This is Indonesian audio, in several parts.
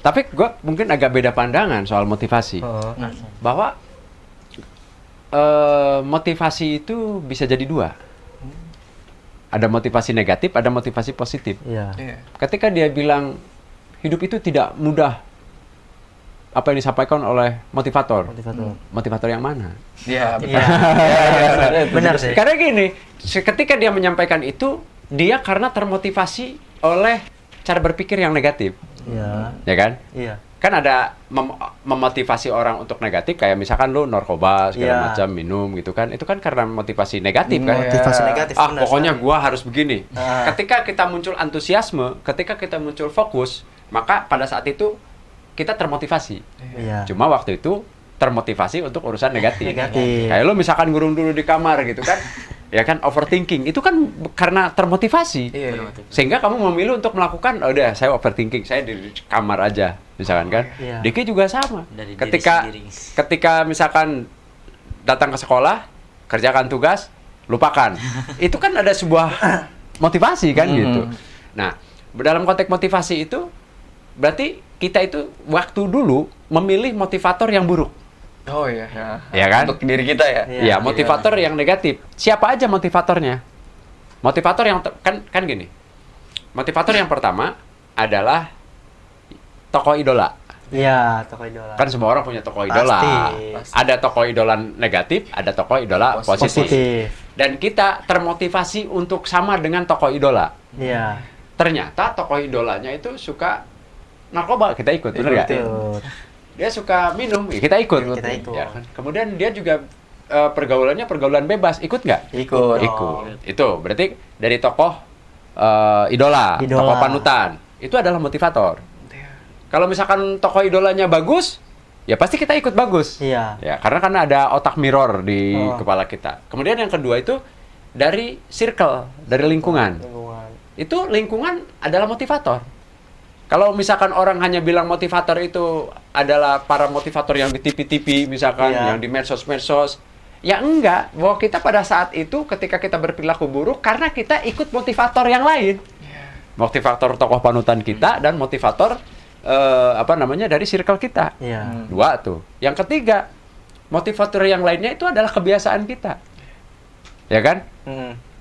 Tapi gue mungkin agak beda pandangan soal motivasi. Bahwa motivasi itu bisa jadi dua. Ada motivasi negatif, ada motivasi positif. Iya. Ketika dia bilang hidup itu tidak mudah, apa yang disampaikan oleh motivator. Motivator yang mana? Iya, Iya. Benar sih. Karena gini, ketika dia menyampaikan itu, dia karena termotivasi oleh cara berpikir yang negatif. Iya. Ya kan? Iya. Kan ada memotivasi orang untuk negatif, kayak misalkan lu narkoba segala Iya. macam, minum gitu kan. Itu kan karena motivasi negatif kan. Motivasi negatif. benar Pokoknya sekali. gua harus begini. Ketika kita muncul antusiasme, ketika kita muncul fokus, maka pada saat itu kita termotivasi. Iya. Cuma waktu itu termotivasi untuk urusan negatif. Negatif. Kayak lu misalkan ngurung dulu di kamar gitu kan. Ya kan, overthinking. Itu kan karena termotivasi. Iya. Sehingga kamu memilih untuk melakukan, oh udah saya overthinking, saya di kamar aja, misalkan kan. Iya. Diki juga sama. Dari diri Ketika sendiri. ketika misalkan datang ke sekolah, kerjakan tugas, lupakan. Itu kan ada sebuah motivasi kan gitu. Nah, dalam konteks motivasi itu berarti kita itu waktu dulu memilih motivator yang buruk. Oh iya. Iya kan? Untuk diri kita ya. Iya, motivator yang negatif. Siapa aja motivatornya? Motivator yang kan gini. Motivator yang pertama adalah tokoh idola. Iya, tokoh idola. Kan semua orang punya tokoh idola. Pasti. Ada tokoh idola negatif, ada tokoh idola positif. Positif. Dan kita termotivasi untuk sama dengan tokoh idola. Iya. Ternyata tokoh idolanya itu suka narkoba, kita ikut, bener nggak? Ikut. Dia suka minum, ya kita ikut. Kita ikut. Ya kan? Kemudian dia juga pergaulannya pergaulan bebas, ikut nggak? Ikut. Ikut. Itu berarti dari tokoh idola, Idola. tokoh panutan. Itu adalah motivator. Kalau misalkan tokoh idolanya bagus, ya pasti kita ikut bagus. Iya. Ya, karena ada otak mirror di kepala kita. Kemudian yang kedua itu dari circle, dari lingkungan. Itu lingkungan adalah motivator. Kalau misalkan orang hanya bilang motivator itu adalah para motivator yang di TV-TV misalkan, yang di medsos-medsos, ya enggak. Bahwa kita pada saat itu ketika kita berperilaku buruk karena kita ikut motivator yang lain. Motivator tokoh panutan kita dan motivator dari circle kita. Iya. Dua tuh. Yang ketiga, motivator yang lainnya itu adalah kebiasaan kita. Ya kan?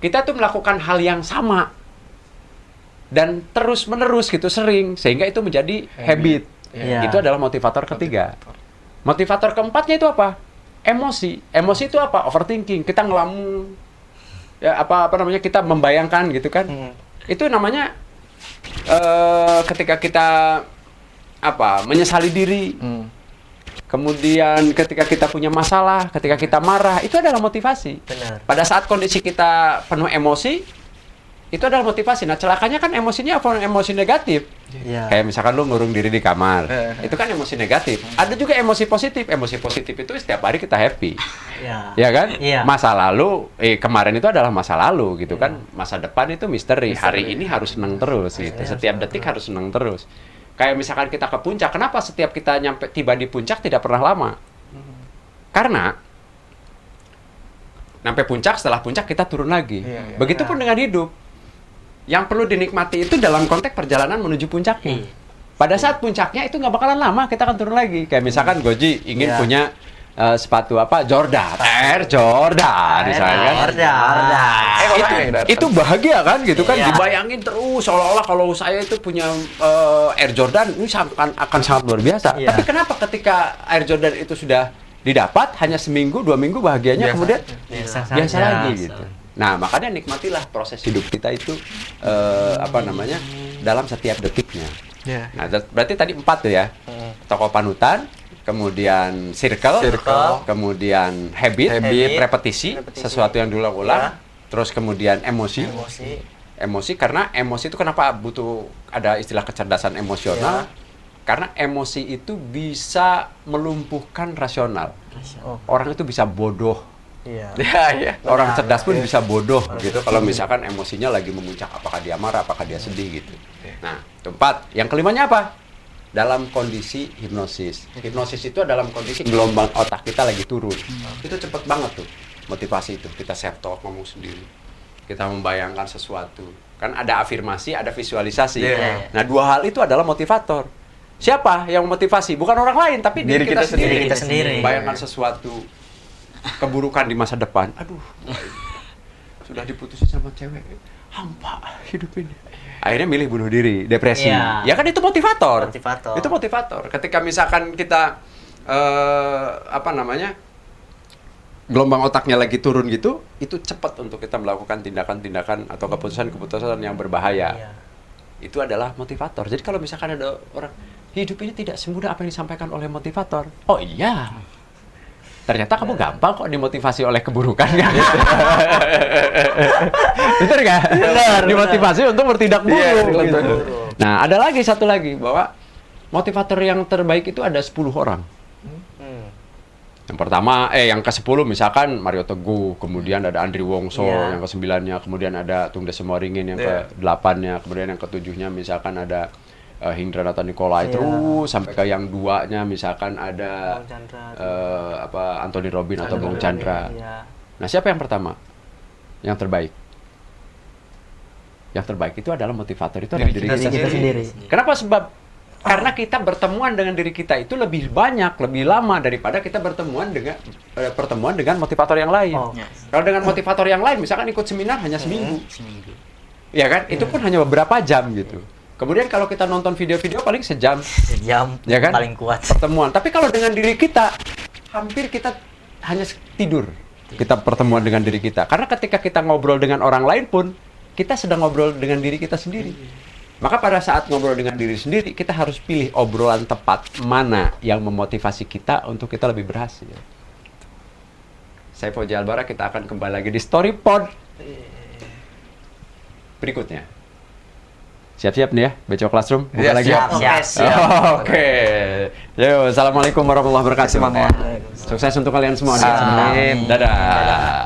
Kita tuh melakukan hal yang sama dan terus-menerus gitu, sering, sehingga itu menjadi habit. Iya. Itu adalah motivator ketiga. Motivator keempatnya itu apa? Emosi. Emosi itu apa? Overthinking. Kita ngelamun. Ya, kita membayangkan gitu kan. Itu namanya ketika kita menyesali diri. Kemudian ketika kita punya masalah, ketika kita marah, itu adalah motivasi. Benar. Pada saat kondisi kita penuh emosi, itu adalah motivasi. Nah, celakanya kan emosinya emosi negatif. Iya. Kayak misalkan lu ngurung diri di kamar. Itu kan emosi negatif. Ada juga emosi positif. Emosi positif itu setiap hari kita happy. Iya. Ya kan? Iya. Masa lalu, kemarin itu adalah masa lalu gitu kan. Masa depan itu misteri. Hari ini harus senang terus gitu. Setiap detik harus senang terus. Kayak misalkan kita ke puncak, kenapa setiap kita tiba di puncak tidak pernah lama? Karena sampai puncak, setelah puncak kita turun lagi. Begitupun dengan hidup. Yang perlu dinikmati itu dalam konteks perjalanan menuju puncaknya. Pada saat puncaknya itu nggak bakalan lama, kita akan turun lagi. Kayak misalkan Goji ingin punya sepatu Jordan, Air Jordan, misalkan. Itu bahagia kan, gitu kan? Dibayangin terus seolah-olah kalau saya itu punya Air Jordan ini akan sangat luar biasa. Tapi kenapa ketika Air Jordan itu sudah didapat hanya seminggu, 2 minggu bahagianya, kemudian biasa lagi gitu. Nah, makanya nikmatilah proses hidup kita itu dalam setiap detiknya. Nah, berarti tadi 4 tuh ya. Tokoh panutan, kemudian circle, kemudian habit, repetisi, sesuatu yang diulang-ulang, terus kemudian emosi. Emosi karena emosi itu kenapa butuh ada istilah kecerdasan emosional? Karena emosi itu bisa melumpuhkan rasional. Orang itu bisa bodoh. Orang cerdas pun bisa bodoh gitu kalau misalkan emosinya lagi memuncak, apakah dia marah, apakah dia sedih gitu. Nah, keempat, yang kelimanya apa? Dalam kondisi hipnosis. Hipnosis itu dalam kondisi gelombang otak kita lagi turun. Itu cepet banget tuh motivasi itu. Kita self talk, ngomong sendiri. Kita membayangkan sesuatu. Kan ada afirmasi, ada visualisasi. Nah, 2 hal itu adalah motivator. Siapa yang memotivasi? Bukan orang lain, tapi diri kita sendiri. Diri kita sendiri. Bayangkan sesuatu keburukan di masa depan. Aduh, sudah diputusin sama cewek, hampa hidup ini. Akhirnya milih bunuh diri, depresi. Iya. Ya kan itu motivator. Motivator. Itu motivator. Ketika misalkan kita gelombang otaknya lagi turun gitu, itu cepat untuk kita melakukan tindakan-tindakan atau keputusan-keputusan yang berbahaya. Iya. Itu adalah motivator. Jadi kalau misalkan ada orang, hidup ini tidak semudah apa yang disampaikan oleh motivator. Oh iya. Ternyata kamu gampang kok dimotivasi oleh keburukan kan? Betul nggak? Dimotivasi untuk bertindak buruk. Gitu. Nah, ada lagi satu lagi bahwa motivator yang terbaik itu ada 10 orang. Yang pertama, yang ke-10 misalkan Mario Teguh, kemudian ada Andri Wongso yang ke-9-nya, kemudian ada Tung Dese Moringin yang ke-8-nya, kemudian yang ke-7-nya misalkan ada Hindranata Nikolai terus sampai ke yang 2-nya misalkan ada Anthony Robin atau Bung Chandra. Nah, siapa yang pertama? Yang terbaik. Yang terbaik itu adalah motivator, itu adalah diri kita sendiri. Kenapa? Sebab karena kita bertemuan dengan diri kita itu lebih banyak, lebih lama daripada kita pertemuan dengan motivator yang lain. Kalau dengan motivator yang lain, misalkan ikut seminar hanya seminggu. Ya kan? Itu pun hanya beberapa jam gitu. Kemudian kalau kita nonton video-video paling sejam. Ya kan? Paling kuat. Pertemuan. Tapi kalau dengan diri kita, hampir kita hanya tidur. Kita pertemuan dengan diri kita. Karena ketika kita ngobrol dengan orang lain pun, kita sedang ngobrol dengan diri kita sendiri. Maka pada saat ngobrol dengan diri sendiri, kita harus pilih obrolan tepat mana yang memotivasi kita untuk kita lebih berhasil. Saya Fauzi Albara, kita akan kembali lagi di StoryPod berikutnya. Siap-siap nih ya, Beco Classroom? Buka lagi. Siap. Oke. Yo, assalamualaikum warahmatullahi wabarakatuh. Sukses untuk kalian semua. Amin. Dadah.